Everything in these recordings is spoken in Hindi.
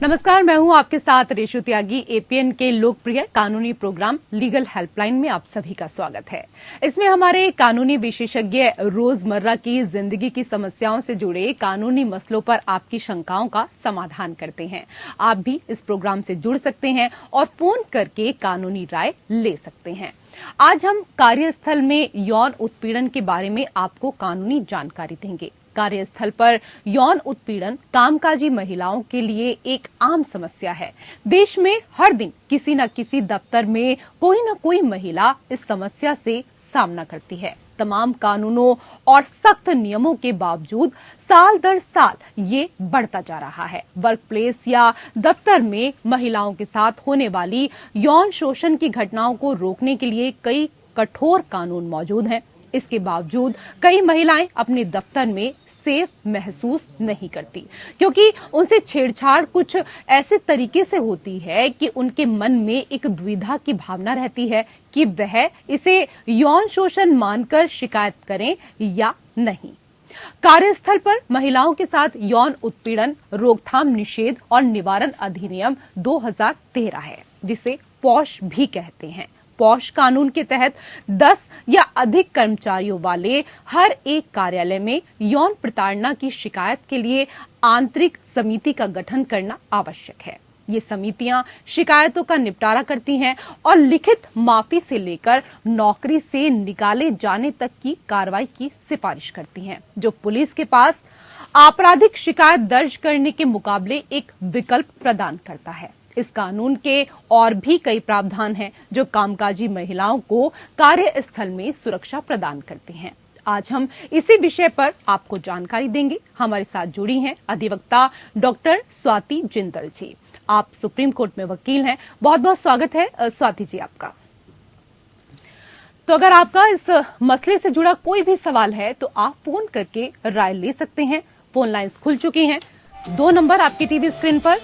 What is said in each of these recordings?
नमस्कार, मैं हूं आपके साथ रेशु त्यागी। एपीएन के लोकप्रिय कानूनी प्रोग्राम लीगल हेल्पलाइन में आप सभी का स्वागत है। इसमें हमारे कानूनी विशेषज्ञ रोजमर्रा की जिंदगी की समस्याओं से जुड़े कानूनी मसलों पर आपकी शंकाओं का समाधान करते हैं। आप भी इस प्रोग्राम से जुड़ सकते हैं और फोन करके कानूनी राय ले सकते हैं। आज हम कार्यस्थल में यौन उत्पीड़न के बारे में आपको कानूनी जानकारी देंगे। कार्यस्थल पर यौन उत्पीड़न कामकाजी महिलाओं के लिए एक आम समस्या है। देश में हर दिन किसी न किसी दफ्तर में कोई न कोई महिला इस समस्या से सामना करती है। तमाम कानूनों और सख्त नियमों के बावजूद साल दर साल ये बढ़ता जा रहा है। वर्क प्लेस या दफ्तर में महिलाओं के साथ होने वाली यौन शोषण की घटनाओं को रोकने के लिए कई कठोर कानून मौजूद हैं। इसके बावजूद कई महिलाएं अपने दफ्तर में सेफ महसूस नहीं करती, क्योंकि उनसे छेड़छाड़ कुछ ऐसे तरीके से होती है कि उनके मन में एक द्विधा की भावना रहती है कि वह इसे यौन शोषण मानकर शिकायत करें या नहीं। कार्यस्थल पर महिलाओं के साथ यौन उत्पीड़न रोकथाम निषेध और निवारण अधिनियम 2013 है, जिसे पॉश भी कहते हैं। पॉश कानून के तहत 10 या अधिक कर्मचारियों वाले हर एक कार्यालय में यौन प्रताड़ना की शिकायत के लिए आंतरिक समिति का गठन करना आवश्यक है। ये समितियां शिकायतों का निपटारा करती हैं और लिखित माफी से लेकर नौकरी से निकाले जाने तक की कार्रवाई की सिफारिश करती हैं, जो पुलिस के पास आपराधिक शिकायत दर्ज करने के मुकाबले एक विकल्प प्रदान करता है। इस कानून के और भी कई प्रावधान हैं जो कामकाजी महिलाओं को कार्यस्थल में सुरक्षा प्रदान करते हैं। आज हम इसी विषय पर आपको जानकारी देंगे। हमारे साथ जुड़ी हैं अधिवक्ता डॉक्टर स्वाति जिंदल जी। आप सुप्रीम कोर्ट में वकील हैं। बहुत बहुत स्वागत है स्वाति जी आपका। तो अगर आपका इस मसले से जुड़ा कोई भी सवाल है तो आप फोन करके राय ले सकते हैं। फोन लाइंस खुल चुकी हैं। 2 नंबर आपकी टीवी स्क्रीन पर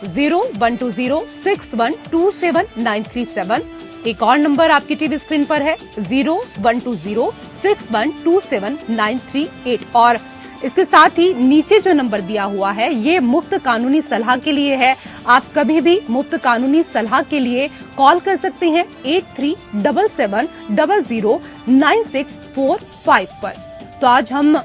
01206127 एक और नंबर आपकी टीवी स्क्रीन पर है 01206127 और इसके साथ ही नीचे जो नंबर दिया हुआ है ये मुफ्त कानूनी सलाह के लिए है। आप कभी भी मुफ्त कानूनी सलाह के लिए कॉल कर सकते हैं 8377009645 पर। तो आज हम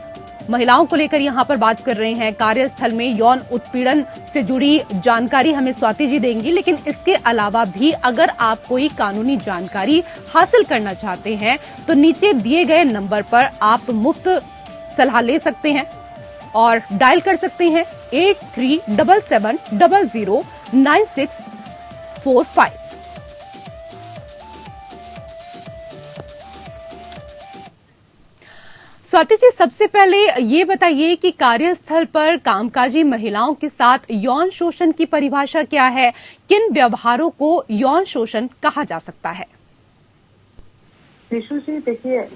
महिलाओं को लेकर यहाँ पर बात कर रहे हैं। कार्यस्थल में यौन उत्पीड़न से जुड़ी जानकारी हमें स्वाति जी देंगी, लेकिन इसके अलावा भी अगर आप कोई कानूनी जानकारी हासिल करना चाहते हैं तो नीचे दिए गए नंबर पर आप मुफ्त सलाह ले सकते हैं और डायल कर सकते हैं 8377009645। स्वाति जी, सबसे पहले ये बताइए कि कार्यस्थल पर कामकाजी महिलाओं के साथ यौन शोषण की परिभाषा क्या है? किन व्यवहारों को यौन शोषण कहा जा सकता है? विशु जी, देखिए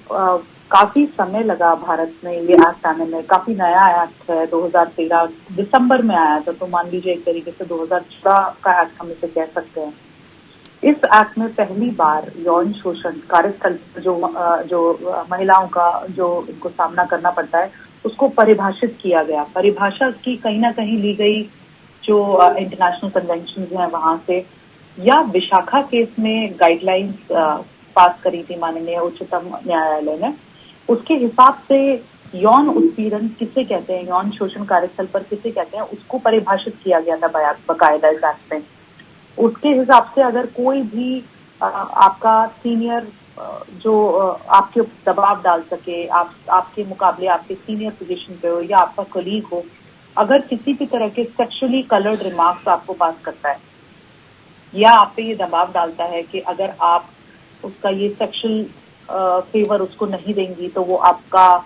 काफी समय लगा भारत में ये एक्ट आने में। काफी नया एक्ट है, 2013 दिसंबर में आया था, तो मान लीजिए एक तरीके से 2014 का एक्ट हम इसे कह सकते हैं। इस एक्ट में पहली बार यौन शोषण कार्यस्थल जो महिलाओं का जो इनको सामना करना पड़ता है उसको परिभाषित किया गया। परिभाषा की कहीं ना कहीं ली गई जो इंटरनेशनल कन्वेंशन हैं वहां से, या विशाखा केस में गाइडलाइंस पास करी थी माननीय उच्चतम न्यायालय ने। उसके हिसाब से यौन उत्पीड़न किसे कहते हैं, यौन शोषण कार्यस्थल पर किसे कहते हैं, उसको परिभाषित किया गया था बाकायदा इस एक्ट में। उसके हिसाब से अगर कोई भी आपका सीनियर जो आपके दबाव डाल सके, आपके मुकाबले आपके सीनियर पोजीशन पे हो या आपका कलीग हो, अगर किसी भी तरह के सेक्सुअली कलर्ड रिमार्क्स आपको पास करता है या आप पे ये दबाव डालता है कि अगर आप उसका ये सेक्सुअल फेवर उसको नहीं देंगी तो वो आपका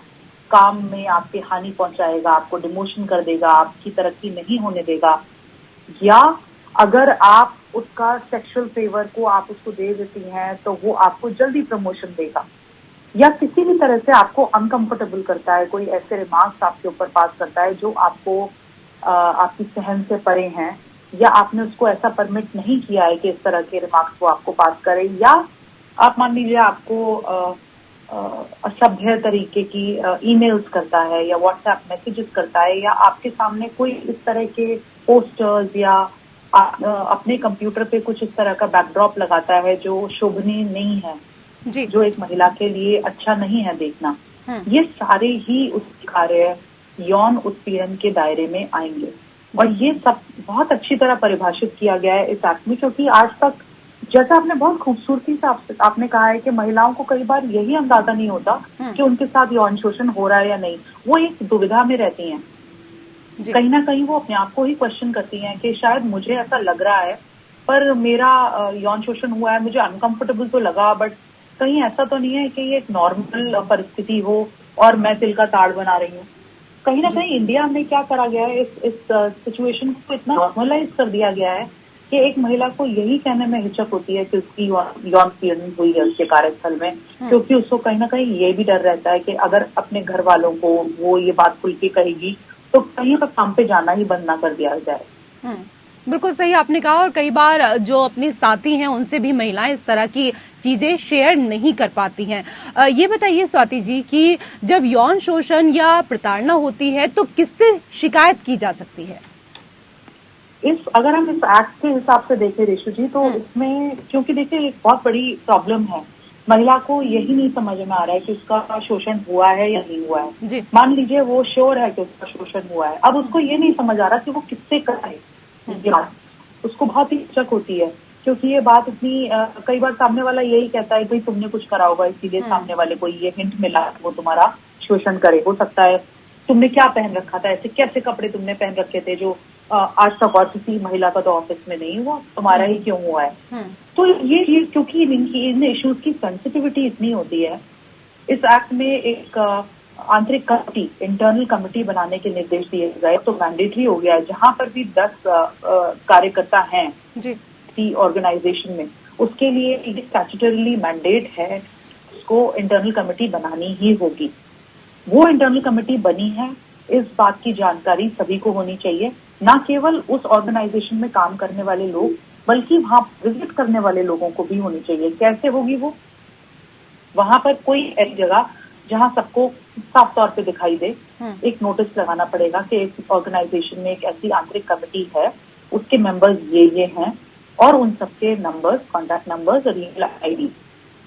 काम में आपकी हानि पहुंचाएगा, आपको डिमोशन कर देगा, आपकी तरक्की नहीं होने देगा, या अगर आप उसका सेक्सुअल फेवर को आप उसको दे देती हैं तो वो आपको जल्दी प्रमोशन देगा, या किसी भी तरह से आपको अनकंफर्टेबल करता है, कोई ऐसे रिमार्क्स आपके ऊपर पास करता है जो आपको आपकी सहन से परे हैं, या आपने उसको ऐसा परमिट नहीं किया है कि इस तरह के रिमार्क्स वो आपको पास करे, या आप मान लीजिए आपको असभ्य तरीके की ईमेल्स करता है या व्हाट्सएप मैसेजेस करता है, या आपके सामने कोई इस तरह के पोस्टर्स या अपने कंप्यूटर पे कुछ इस तरह का बैकड्रॉप लगाता है जो शोभनीय नहीं है, जी। जो एक महिला के लिए अच्छा नहीं है देखना, ये सारे ही उस कार्य यौन उत्पीड़न के दायरे में आएंगे। और ये सब बहुत अच्छी तरह परिभाषित किया गया है इस एक्ट में, क्योंकि आज तक जैसा आपने बहुत खूबसूरती से आपने कहा है कि महिलाओं को कई बार यही अंदाजा नहीं होता कि उनके साथ यौन शोषण हो रहा है या नहीं। वो एक दुविधा में रहती हैं, कहीं ना कहीं वो अपने आप को ही क्वेश्चन करती हैं कि शायद मुझे ऐसा लग रहा है पर मेरा यौन शोषण हुआ है, मुझे अनकंफर्टेबल तो लगा, बट कहीं ऐसा तो नहीं है कि ये एक नॉर्मल परिस्थिति हो और मैं दिल का ताड़ बना रही हूँ। कहीं ना कहीं इंडिया में क्या करा गया है, इस सिचुएशन को इतना नॉर्मलाइज कर दिया गया है कि एक महिला को यही कहने में हिचक होती है कि उसकी यौन पीड़न हुई है उसके कार्यस्थल में, क्योंकि उसको कहीं ना कहीं ये भी डर रहता है कि अगर अपने घर वालों को वो ये बात खुल के कहेगी तो कहीं पर काम पे जाना ही बंद ना कर दिया जाए। बिल्कुल सही आपने कहा। और कई बार जो अपने साथी हैं उनसे भी महिलाएं इस तरह की चीजें शेयर नहीं कर पाती हैं। ये बताइए स्वाति जी कि जब यौन शोषण या प्रताड़ना होती है तो किससे शिकायत की जा सकती है? अगर हम इस एक्ट के हिसाब से देखें रेशु जी, तो इसमें क्योंकि देखिए एक बहुत बड़ी प्रॉब्लम है, महिला को यही नहीं समझ में आ रहा है कि उसका शोषण हुआ है या नहीं हुआ है। मान लीजिए वो श्योर है कि उसका शोषण हुआ है, अब उसको ये नहीं समझ आ रहा कि वो किससे करे। उसको बहुत ही हिचक होती है, क्योंकि ये बात इतनी कई बार सामने वाला यही कहता है भाई तुमने कुछ करा होगा, इसीलिए सामने वाले को ये हिंट मिला वो तुम्हारा शोषण करे। हो सकता है तुमने क्या पहन रखा था, ऐसे कैसे कपड़े तुमने पहन रखे थे जो आज तक और किसी महिला का तो ऑफिस में नहीं हुआ, तुम्हारा ही क्यों हुआ है। तो ये चीज क्योंकि इन इश्यूज की सेंसिटिविटी इतनी होती है, इस एक्ट में एक आंतरिक कमेटी, इंटरनल कमेटी बनाने के निर्देश दिए गए। तो मैंडेटरी हो गया है जहां पर भी 10 कार्यकर्ता हैं किसी ऑर्गेनाइजेशन में, उसके लिए स्टैट्यूटरीली मैंडेट है, उसको इंटरनल कमेटी बनानी ही होगी। वो इंटरनल कमेटी बनी है, इस बात की जानकारी सभी को होनी चाहिए, ना केवल उस ऑर्गेनाइजेशन में काम करने वाले लोग बल्कि वहां विजिट करने वाले लोगों को भी होनी चाहिए। कैसे होगी वो? वहां पर कोई ऐसी जगह जहां सबको साफ तौर पे दिखाई दे, एक नोटिस लगाना पड़ेगा कि एक ऑर्गेनाइजेशन में एक ऐसी आंतरिक कमेटी है, उसके मेंबर्स ये हैं और उन सबके नंबर्स, कॉन्टैक्ट नंबर्स और ईमेल आईडी।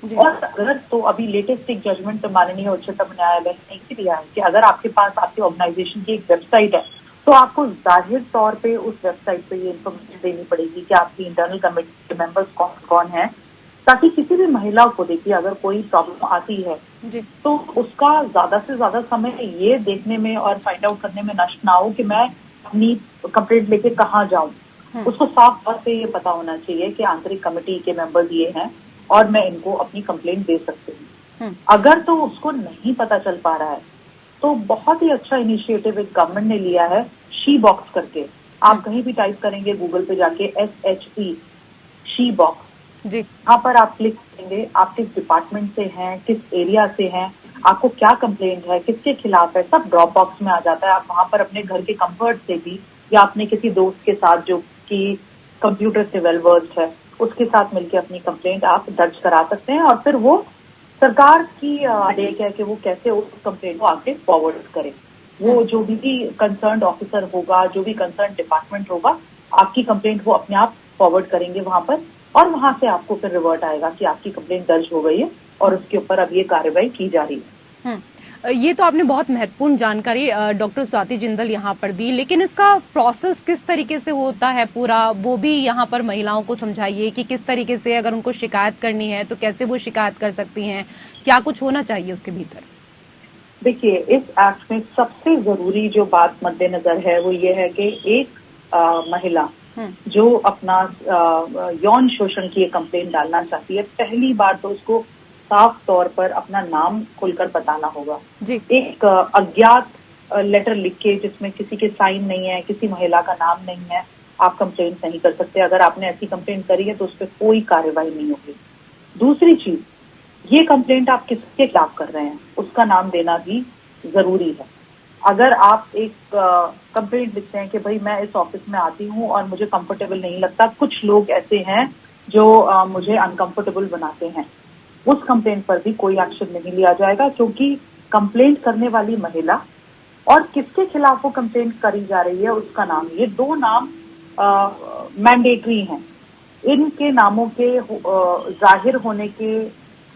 और अगर तो अभी लेटेस्ट एक जजमेंट माननीय उच्चतम न्यायालय ने ये दिया है कि अगर आपके पास आपके ऑर्गेनाइजेशन की एक वेबसाइट है तो आपको जाहिर तौर पे उस वेबसाइट पे ये इन्फॉर्मेशन देनी पड़ेगी कि आपकी इंटरनल कमेटी के मेंबर्स कौन कौन हैं, ताकि किसी भी महिला को देखिए अगर कोई प्रॉब्लम आती है तो उसका ज्यादा से ज्यादा समय ये देखने में और फाइंड आउट करने में नष्ट ना हो कि मैं अपनी कंप्लेंट लेके कहाँ जाऊं। उसको साफ तौर पे ये पता होना चाहिए कि आंतरिक कमेटी के मेंबर्स ये हैं और मैं इनको अपनी कंप्लेंट दे सकती हूँ। अगर तो उसको नहीं पता चल पा रहा है तो बहुत ही अच्छा इनिशिएटिव एक गवर्नमेंट ने लिया है, शी बॉक्स करके। आप कहीं भी टाइप करेंगे गूगल पे जाके SHE शी बॉक्स, यहाँ पर आप क्लिक करेंगे, आप किस डिपार्टमेंट से हैं, किस एरिया से हैं, आपको क्या कंप्लेंट है, किसके खिलाफ है, सब ड्रॉप बॉक्स में आ जाता है। आप वहां पर अपने घर के कंफर्ट से भी या अपने किसी दोस्त के साथ जो कि कंप्यूटर से वेल वर्स्ड है उसके साथ मिलकर अपनी कंप्लेंट आप दर्ज करा सकते हैं, और फिर वो सरकार की देख है कि वो कैसे उस कंप्लेंट को आगे फॉरवर्ड करे। वो जो भी कंसर्न्ड ऑफिसर होगा, जो भी कंसर्न डिपार्टमेंट होगा, आपकी कंप्लेंट वो अपने आप फॉरवर्ड करेंगे वहां पर, और वहां से आपको फिर रिवर्ट आएगा कि आपकी कंप्लेंट दर्ज हो गई है और उसके ऊपर अब ये कार्रवाई की जा रही है। ये तो आपने बहुत महत्वपूर्ण जानकारी डॉक्टर स्वाति जिंदल यहाँ पर दी, लेकिन इसका प्रोसेस किस तरीके से होता है पूरा, वो भी यहाँ पर महिलाओं को समझाइए कि किस तरीके से अगर उनको शिकायत करनी है तो कैसे वो शिकायत कर सकती हैं, क्या कुछ होना चाहिए उसके भीतर? देखिए, इस एक्ट में सबसे जरूरी जो बात मद्देनजर है वो ये है कि एक महिला जो अपना यौन शोषण की कंप्लेंट डालना चाहती है, पहली बार तो उसको साफ तौर पर अपना नाम खुलकर बताना होगा। एक अज्ञात लेटर लिख के जिसमें किसी के साइन नहीं है, किसी महिला का नाम नहीं है, आप कंप्लेंट नहीं कर सकते। अगर आपने ऐसी कंप्लेंट करी है तो उस पर कोई कार्रवाई नहीं होगी। दूसरी चीज, ये कंप्लेंट आप किसके खिलाफ कर रहे हैं उसका नाम देना भी जरूरी है। अगर आप एक कंप्लेंट लिखते हैं कि भाई मैं इस ऑफिस में आती हूँ और मुझे कंफर्टेबल नहीं लगता, कुछ लोग ऐसे हैं जो मुझे अनकंफर्टेबल बनाते हैं, उस कंप्लेंट पर भी कोई एक्शन नहीं लिया जाएगा, क्योंकि कंप्लेंट करने वाली महिला और किसके खिलाफ वो कंप्लेंट करी जा रही है उसका नाम, ये दो नाम मैंडेटरी हैं। इनके नामों के जाहिर होने के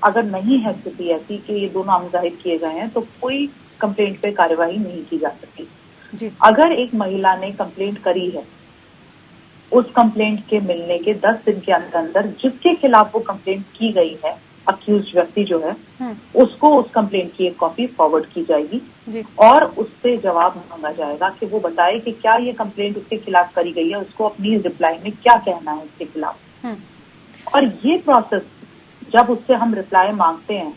अगर नहीं है स्थिति ऐसी कि ये दो नाम जाहिर किए गए हैं तो कोई कंप्लेंट पे कार्यवाही नहीं की जा सकती। जी। अगर एक महिला ने कंप्लेंट करी है, उस कंप्लेंट के मिलने के 10 दिन के अंदर अंदर जिसके खिलाफ वो कंप्लेंट की गई है, अक्यूज व्यक्ति जो है, उसको उस कंप्लेंट की एक कॉपी फॉरवर्ड की जाएगी जी। और उससे जवाब मांगा जाएगा कि वो बताए कि क्या ये कंप्लेंट उसके खिलाफ करी गई है, उसको अपनी रिप्लाई में क्या कहना है उसके खिलाफ। और ये प्रोसेस जब उससे हम रिप्लाई मांगते हैं,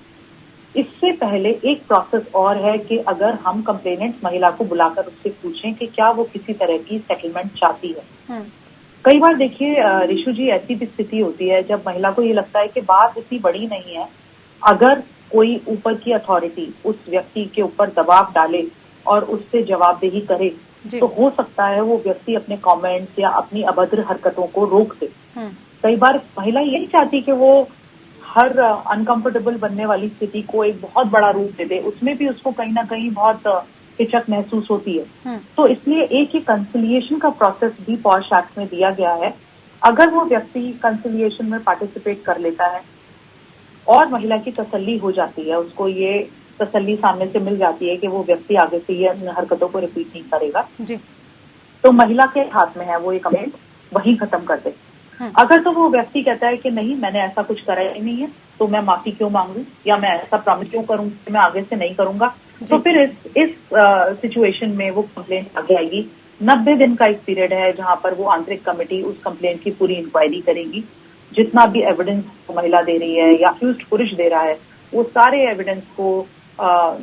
इससे पहले एक प्रोसेस और है कि अगर हम कंप्लेनेंट महिला को बुलाकर उससे पूछें कि क्या वो किसी तरह की सेटलमेंट चाहती है। कई बार देखिए रिशु जी, ऐसी भी स्थिति होती है जब महिला को ये लगता है कि बात इतनी बड़ी नहीं है, अगर कोई ऊपर की अथॉरिटी उस व्यक्ति के ऊपर दबाव डाले और उससे जवाबदेही करे तो हो सकता है वो व्यक्ति अपने कमेंट्स या अपनी अभद्र हरकतों को रोक दे। कई बार महिला यही चाहती कि वो हर अनकंफर्टेबल बनने वाली स्थिति को एक बहुत बड़ा रूप दे दे, उसमें भी उसको कहीं ना कहीं बहुत हिचक महसूस होती है। तो इसलिए एक ही कंसिलिएशन का प्रोसेस भी पॉश एक्ट में दिया गया है। अगर वो व्यक्ति कंसिलिएशन में पार्टिसिपेट कर लेता है और महिला की तसल्ली हो जाती है, उसको ये तसल्ली सामने से मिल जाती है कि वो व्यक्ति आगे से ये हरकतों को रिपीट नहीं करेगा जी। तो महिला के हाथ में है वो ये कंप्लेंट वहीं खत्म कर दे। अगर तो वो व्यक्ति कहता है कि नहीं, मैंने ऐसा कुछ करा ही नहीं है, तो मैं माफी क्यों मांगू या मैं ऐसा प्रॉमिस क्यों करूं कि मैं आगे से नहीं करूंगा, तो फिर इस सिचुएशन में वो कंप्लेंट आगे आएगी। 90 दिन का एक पीरियड है जहां पर वो आंतरिक कमेटी उस कंप्लेंट की पूरी इंक्वायरी करेगी। जितना भी एविडेंस महिला दे रही है या अक्यूज्ड पुरुष दे रहा है, वो सारे एविडेंस को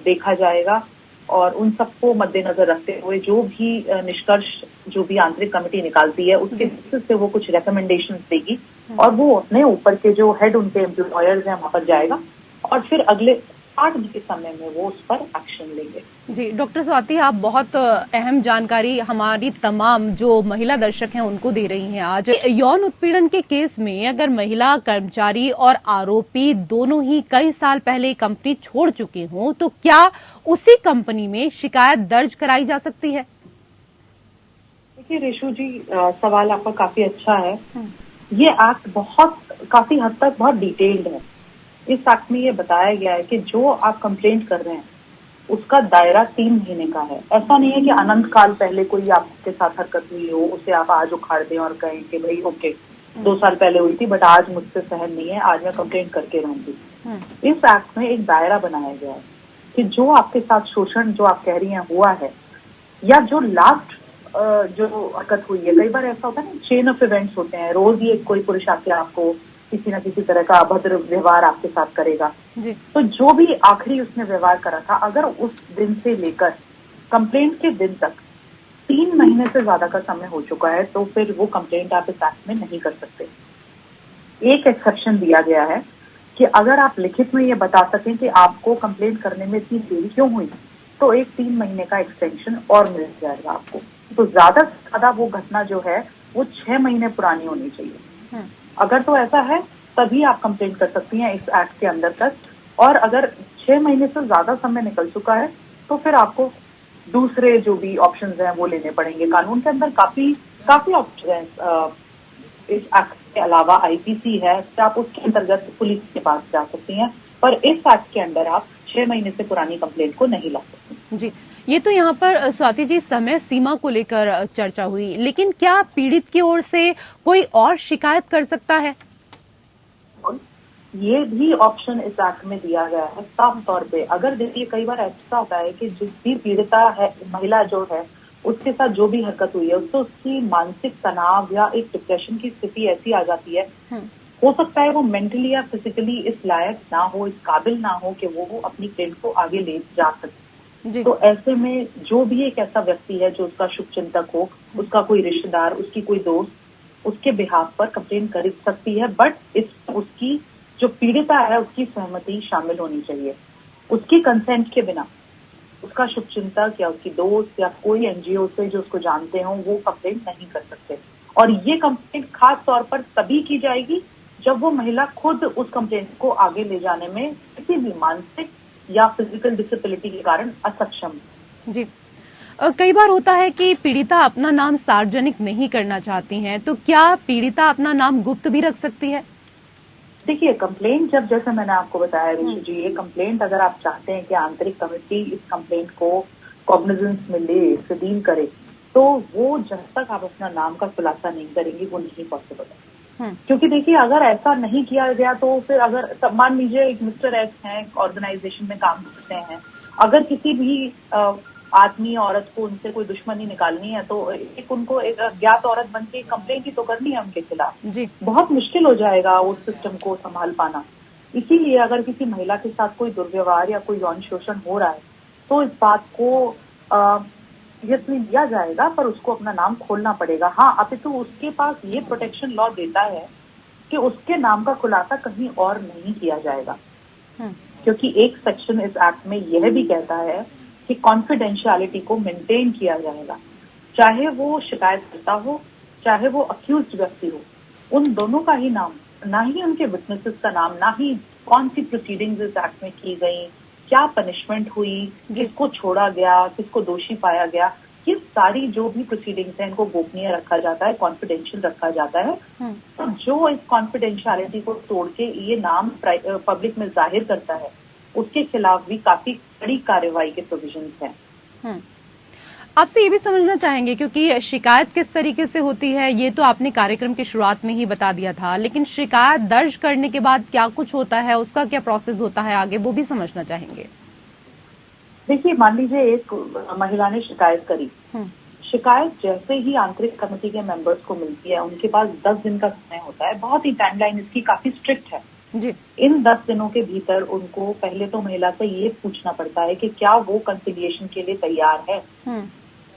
देखा जाएगा और उन सबको मद्देनजर रखते हुए जो भी निष्कर्ष जो भी आंतरिक कमेटी निकालती है उसके बेसिस से वो कुछ रिकमेंडेशंस देगी और वो अपने ऊपर के जो हेड उनके एम्प्लॉयर्स हैं वहां पर जाएगा और फिर अगले 8 दिन के समय में वो उस पर एक्शन लेंगे। जी डॉक्टर स्वाति, आप बहुत अहम जानकारी हमारी तमाम जो महिला दर्शक हैं उनको दे रही हैं आज। यौन उत्पीड़न के केस में अगर महिला कर्मचारी और आरोपी दोनों ही कई साल पहले कंपनी छोड़ चुके हों तो क्या उसी कंपनी में शिकायत दर्ज कराई जा सकती है? देखिए रिशु जी, सवाल आपका काफी अच्छा है। ये एक्ट काफी हद तक बहुत डिटेल्ड है। इस एक्ट में ये बताया गया है कि जो आप कंप्लेंट कर रहे हैं उसका दायरा 3 महीने का है। ऐसा नहीं है कि अनंत काल पहले कोई आपके साथ हरकत हुई हो उसे आप आज उखाड़ दें और कहें कि भाई ओके 2 साल पहले हुई थी बट आज मुझसे सहन नहीं है, आज मैं कंप्लेंट करके रहूंगी। इस एक्ट में एक दायरा बनाया गया है कि जो आपके साथ शोषण जो आप कह रही हैं हुआ है या जो लास्ट जो हरकत हुई है, कई बार ऐसा होता है ना, चेन ऑफ इवेंट्स होते हैं, रोज ही कोई पुरुष आके आपको किसी न किसी तरह का अभद्र व्यवहार आपके साथ करेगा जी। तो जो भी आखिरी उसने व्यवहार करा था, अगर उस दिन से लेकर कंप्लेंट के दिन तक 3 महीने से ज्यादा का समय हो चुका है तो फिर वो कंप्लेंट आप इस एक्ट में नहीं कर सकते। एक एक्सेप्शन दिया गया है कि अगर आप लिखित में ये बता सकें कि आपको कंप्लेंट करने में इतनी देरी क्यों हुई तो एक 3 महीने का एक्सटेंशन और मिल जाएगा आपको। तो ज्यादा से ज्यादा वो घटना जो है वो 6 महीने पुरानी होनी चाहिए। अगर तो ऐसा है तभी आप कंप्लेंट कर सकती हैं इस एक्ट के अंदर तक, और अगर 6 महीने से ज्यादा समय निकल चुका है तो फिर आपको दूसरे जो भी ऑप्शंस हैं वो लेने पड़ेंगे। कानून के अंदर काफी ऑप्शन है। इस एक्ट के अलावा आईपीसी है, तो आप उसके अंतर्गत पुलिस के पास जा सकती हैं, पर इस एक्ट के अंदर आप 6 महीने से पुरानी कंप्लेंट को नहीं ला सकती। जी, ये तो यहाँ पर स्वाति जी समय सीमा को लेकर चर्चा हुई, लेकिन क्या पीड़ित की ओर से कोई और शिकायत कर सकता है? ये भी ऑप्शन इस एक्ट में दिया गया है साफ तौर पे। अगर देखिए कई बार ऐसा होता है कि जिस भी पीड़िता है, महिला जो है, उसके साथ जो भी हरकत हुई है उससे उसकी मानसिक तनाव या एक डिप्रेशन की स्थिति ऐसी आ जाती है, हो सकता है वो मेंटली या फिजिकली इस लायक ना हो, इस काबिल ना हो कि वो अपनी क्लेम को आगे ले जा सके। तो ऐसे में जो भी एक ऐसा व्यक्ति है जो उसका शुभचिंतक हो, उसका कोई रिश्तेदार, उसकी कोई दोस्त, उसके बिहाफ पर कंप्लेन कर सकती है, बट उसकी जो पीड़िता है उसकी सहमति शामिल होनी चाहिए। उसकी कंसेंट के बिना उसका शुभचिंतक या उसकी दोस्त या कोई एनजीओ से जो उसको जानते हो वो कंप्लेंट नहीं कर सकते। और ये कंप्लेंट खास तौर पर तभी की जाएगी जब वो महिला खुद उस कंप्लेंट को आगे ले जाने में किसी भी मानसिक या फिजिकल डिसेबिलिटी के कारण असक्षम। जी, कई बार होता है कि पीड़िता अपना नाम सार्वजनिक नहीं करना चाहती हैं, तो क्या पीड़िता अपना नाम गुप्त भी रख सकती है? देखिए, कंप्लेंट जब, जैसे मैंने आपको बताया ऋषि जी, ये कंप्लेंट अगर आप चाहते हैं कि आंतरिक कमेटी इस कंप्लेंट को कॉग्निजेंस में ले, इसे डील करे, तो वो जब तक आप अपना नाम का खुलासा नहीं करेंगे वो नहीं पॉसिबल है। क्योंकि देखिए, अगर ऐसा नहीं किया गया तो फिर अगर मान लीजिए एक मिस्टर एक्स हैं, ऑर्गेनाइजेशन में काम करते हैं, अगर किसी भी आदमी औरत को उनसे कोई दुश्मनी निकालनी है तो उनको एक अज्ञात औरत बन के कंप्लेंट ही तो करनी है उनके खिलाफ। जी। बहुत मुश्किल हो जाएगा उस सिस्टम को संभाल पाना। इसीलिए अगर किसी महिला के साथ कोई दुर्व्यवहार या कोई यौन शोषण हो रहा है तो इस बात को यकीन लिया जाएगा, पर उसको अपना नाम खोलना पड़ेगा। हाँ, अपितु उसके पास ये प्रोटेक्शन लॉ देता है कि उसके नाम का खुलासा कहीं और नहीं किया जाएगा, क्योंकि एक सेक्शन इस एक्ट में यह भी कहता है कि कॉन्फिडेंशियलिटी को मेंटेन किया जाएगा, चाहे वो शिकायतकर्ता हो चाहे वो अक्यूज्ड व्यक्ति हो, उन दोनों का ही नाम, ना ही उनके विटनेसेस का नाम, ना ही कौन सी प्रोसीडिंग्स इस एक्ट में की गई, क्या पनिशमेंट हुई, किसको छोड़ा गया, किसको दोषी पाया गया, ये सारी जो भी प्रोसीडिंग्स हैं इनको गोपनीय रखा जाता है, कॉन्फिडेंशियल रखा जाता है। तो जो इस कॉन्फिडेंशियलिटी को तोड़ के ये नाम पब्लिक में जाहिर करता है उसके खिलाफ भी काफी कड़ी कार्रवाई के प्रोविजंस हैं। आपसे ये भी समझना चाहेंगे, क्योंकि शिकायत किस तरीके से होती है ये तो आपने कार्यक्रम की शुरुआत में ही बता दिया था, लेकिन शिकायत दर्ज करने के बाद क्या कुछ होता है, उसका क्या प्रोसेस होता है आगे, वो भी समझना चाहेंगे। देखिए, मान लीजिए एक महिला ने शिकायत करी, शिकायत जैसे ही आंतरिक कमेटी के मेंबर्स को मिलती है उनके पास 10 दिन का समय होता है। बहुत ही टाइमलाइन इसकी काफी स्ट्रिक्ट है जी। इन 10 दिनों के भीतर उनको पहले तो महिला से ये पूछना पड़ता है कि क्या वो कंसिलिएशन के लिए तैयार है।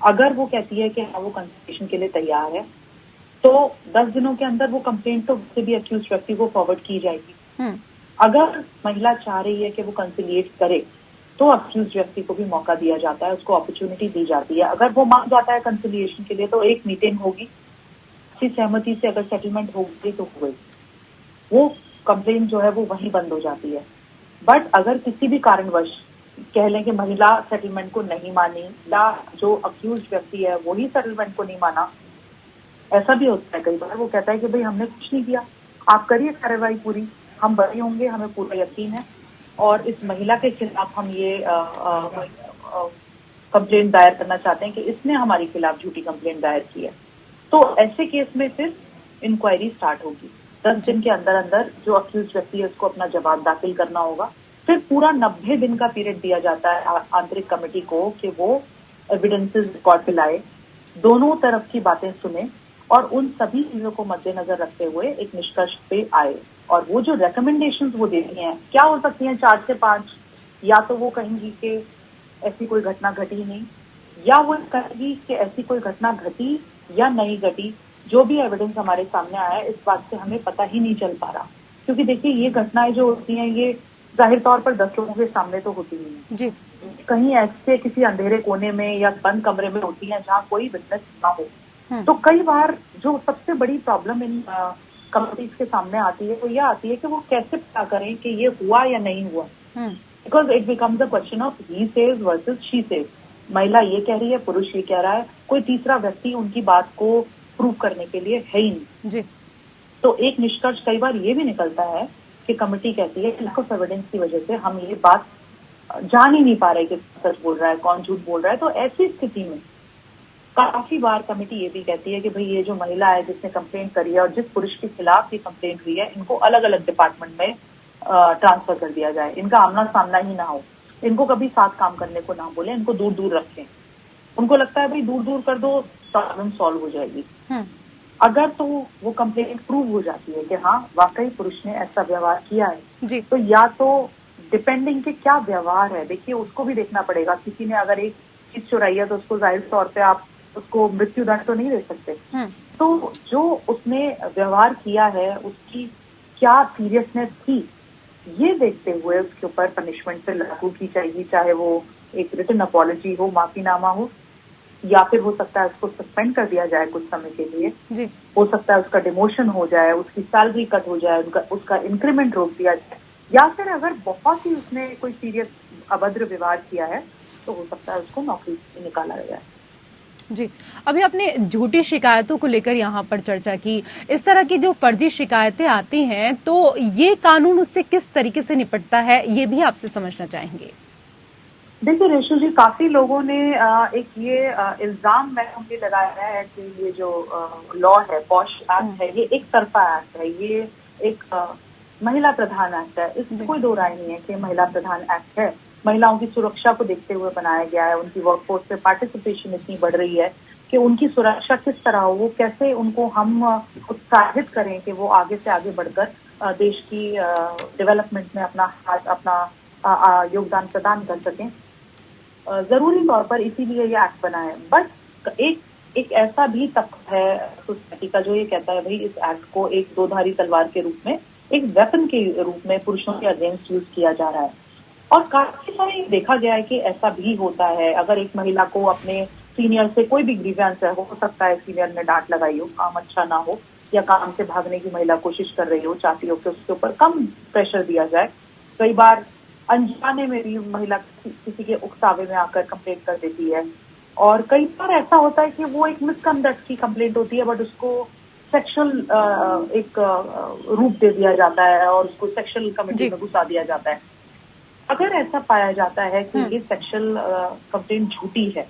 अगर वो कहती है कि हाँ वो कंसिलिएशन के लिए तैयार है तो 10 दिनों के अंदर वो कंप्लेंट तो किसी भी अक्यूज व्यक्ति को फॉरवर्ड की जाएगी। अगर महिला चाह रही है कि वो कंसिलिएट करे तो अक्यूज व्यक्ति को भी मौका दिया जाता है, उसको अपॉर्चुनिटी दी जाती है। अगर वो मान जाता है कंसिलिएशन के लिए तो एक मीटिंग होगी, किसी सहमति से अगर सेटलमेंट होगी तो हो गई, वो कंप्लेंट जो है वो वहीं बंद हो जाती है। बट अगर किसी भी कारणवश कह लें कि महिला सेटलमेंट को नहीं मानी या जो अक्यूज व्यक्ति है वही सेटलमेंट को नहीं माना, ऐसा भी होता है कई बार, वो कहता है कि भाई हमने कुछ नहीं किया, आप करिए कार्रवाई पूरी, हम बरी होंगे, हमें पूरा यकीन है और इस महिला के खिलाफ हम ये कंप्लेंट दायर करना चाहते हैं कि इसने हमारे खिलाफ झूठी कंप्लेंट दायर की है। तो ऐसे केस में फिर इंक्वायरी स्टार्ट होगी। 10 दिन के अंदर अंदर जो अक्यूज व्यक्ति है उसको अपना जवाब दाखिल करना होगा। फिर पूरा 90 दिन का पीरियड दिया जाता है आंतरिक कमेटी को कि वो एविडेंसेस रिकॉर्ड पे लाए, दोनों तरफ की बातें सुने और उन सभी चीजों को मद्देनजर रखते हुए एक निष्कर्ष पे आए। और वो जो रिकमेंडेशंस वो देती हैं क्या हो सकती हैं 4 से 5, या तो वो कहेंगी कि ऐसी कोई घटना घटी नहीं, या वो कहेगी कि ऐसी कोई घटना घटी या नहीं घटी, जो भी एविडेंस हमारे सामने आया है इस बात से हमें पता ही नहीं चल पा रहा। क्योंकि देखिए ये घटनाएं जो होती हैं ये जाहिर तौर पर 10 लोगों के सामने तो होती नहीं है जी, कहीं ऐसे किसी अंधेरे कोने में या बंद कमरे में होती हैं जहाँ कोई विटनेस ना हो। तो कई बार जो सबसे बड़ी प्रॉब्लम इन कमिटीज के सामने आती है वो यह आती है कि वो कैसे पता करें कि ये हुआ या नहीं हुआ, because it becomes a question of he says versus she says. महिला ये कह रही है, पुरुष ये कह रहा है, कोई तीसरा व्यक्ति उनकी बात को प्रूव करने के लिए है ही नहीं जी। तो एक निष्कर्ष कई बार ये भी निकलता है कि कमेटी कहती है लैक ऑफ एविडेंस की वजह से हम ये बात जान ही नहीं पा रहे कि सच बोल रहा है कौन झूठ बोल रहा है। तो ऐसी स्थिति में काफी बार कमेटी ये भी कहती है कि भाई ये जो महिला है जिसने कंप्लेंट करी है और जिस पुरुष के खिलाफ ये कंप्लेंट हुई है इनको अलग अलग डिपार्टमेंट में ट्रांसफर कर दिया जाए, इनका आमना सामना ही ना हो, इनको कभी साथ काम करने को ना बोले, इनको दूर दूर रखें। उनको लगता है भाई दूर दूर कर दो प्रॉब्लम सॉल्व हो जाएगी। अगर तो वो कंप्लेंट प्रूव हो जाती है कि हाँ वाकई पुरुष ने ऐसा व्यवहार किया है जी। तो या तो डिपेंडिंग के क्या व्यवहार है, देखिए उसको भी देखना पड़ेगा। किसी ने अगर एक चीज चुराई है तो उसको जाहिर तौर पे आप उसको मृत्यु दंड तो नहीं दे सकते। तो जो उसने व्यवहार किया है उसकी क्या सीरियसनेस थी ये देखते हुए उसके ऊपर पनिशमेंट से लागू की जाएगी, चाहे वो एक रिटन अपॉलजी हो, माफीनामा हो, या फिर हो सकता है उसको सस्पेंड कर दिया जाए कुछ समय के लिए जी। हो सकता है उसका डिमोशन हो जाए, उसकी सैलरी कट हो जाए, उसका इंक्रीमेंट रोक दिया जाए, या फिर अगर बहुत ही उसने कोई सीरियस अभद्र व्यवहार किया है तो हो सकता है उसको नौकरी से निकाला जाए। जी, अभी आपने झूठी शिकायतों को लेकर यहाँ पर चर्चा की। इस तरह की जो फर्जी शिकायतें आती हैं तो ये कानून उससे किस तरीके से निपटता है, ये भी आपसे समझना चाहेंगे। देखिए रेशु जी, काफी लोगों ने एक ये इल्जाम मैंने भी लगाया है कि ये जो लॉ है, पॉश एक्ट है, ये एक तरफा एक्ट है, ये एक महिला प्रधान एक्ट है। इसमें कोई दो राय नहीं है कि महिला प्रधान एक्ट है। महिलाओं की सुरक्षा को देखते हुए बनाया गया है। उनकी वर्कफोर्स में पार्टिसिपेशन इतनी बढ़ रही है कि उनकी सुरक्षा किस तरह हो, वो कैसे उनको हम उत्साहित करें कि वो आगे से आगे बढ़कर देश की डेवलपमेंट में अपना योगदान प्रदान कर सकें। जरूरी तौर पर इसीलिए ये एक्ट बना है। बट एक ऐसा भी तबका है सोसाइटी का जो ये कहता है भाई इस एक्ट को एक दो धारी तलवार के रूप में, एक वेपन के रूप में पुरुषों के अगेंस्ट यूज किया जा रहा है। और काफी सारे देखा गया है कि ऐसा भी होता है। अगर एक महिला को अपने सीनियर से कोई भी ग्रीवेंस है, हो सकता है सीनियर ने डांट लगाई हो, काम अच्छा ना हो, या काम से भागने की महिला कोशिश कर रही हो, चाहती हो कि उसके ऊपर कम प्रेशर दिया जाए। कई बार अनजाने में भी महिला किसी के उकसावे में आकर कंप्लेंट कर देती है। और कई बार ऐसा होता है कि वो एक मिसकंडक्ट की कंप्लेंट होती है, बट उसको सेक्सुअल एक रूप दे दिया जाता है और उसको सेक्सुअल कमिटी में घुसा दिया जाता है। अगर ऐसा पाया जाता है कि ये सेक्सुअल कंप्लेंट झूठी है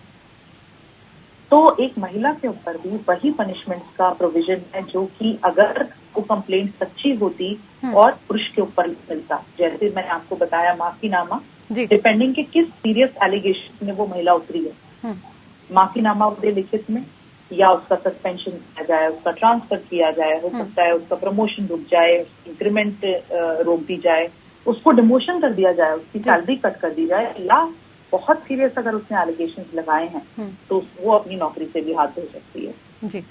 तो एक महिला के ऊपर भी वही पनिशमेंट का प्रोविजन है जो कि अगर वो कंप्लेंट सच्ची होती और पुरुष के ऊपर मिलता। जैसे मैंने आपको बताया माफीनामा, डिपेंडिंग के किस सीरियस एलिगेशन में वो महिला उतरी है, माफीनामा दे लिखित में, या उसका सस्पेंशन किया जाए, उसका ट्रांसफर किया जाए, हो सकता है उसका प्रमोशन रुक जाए, इंक्रीमेंट रोक दी जाए, उसको डिमोशन कर दिया जाए, उसकी सैलरी कट कर दी जाए, या बहुत सीरियस अगर उसने एलिगेशंस लगाए हैं तो वो अपनी नौकरी से भी हाथ धो सकती है। जी,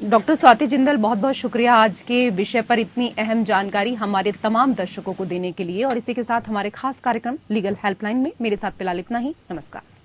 डॉक्टर स्वाति जिंदल, बहुत बहुत शुक्रिया आज के विषय पर इतनी अहम जानकारी हमारे तमाम दर्शकों को देने के लिए। और इसी के साथ हमारे खास कार्यक्रम लीगल हेल्पलाइन में मेरे साथ फिलहाल इतना ही। नमस्कार।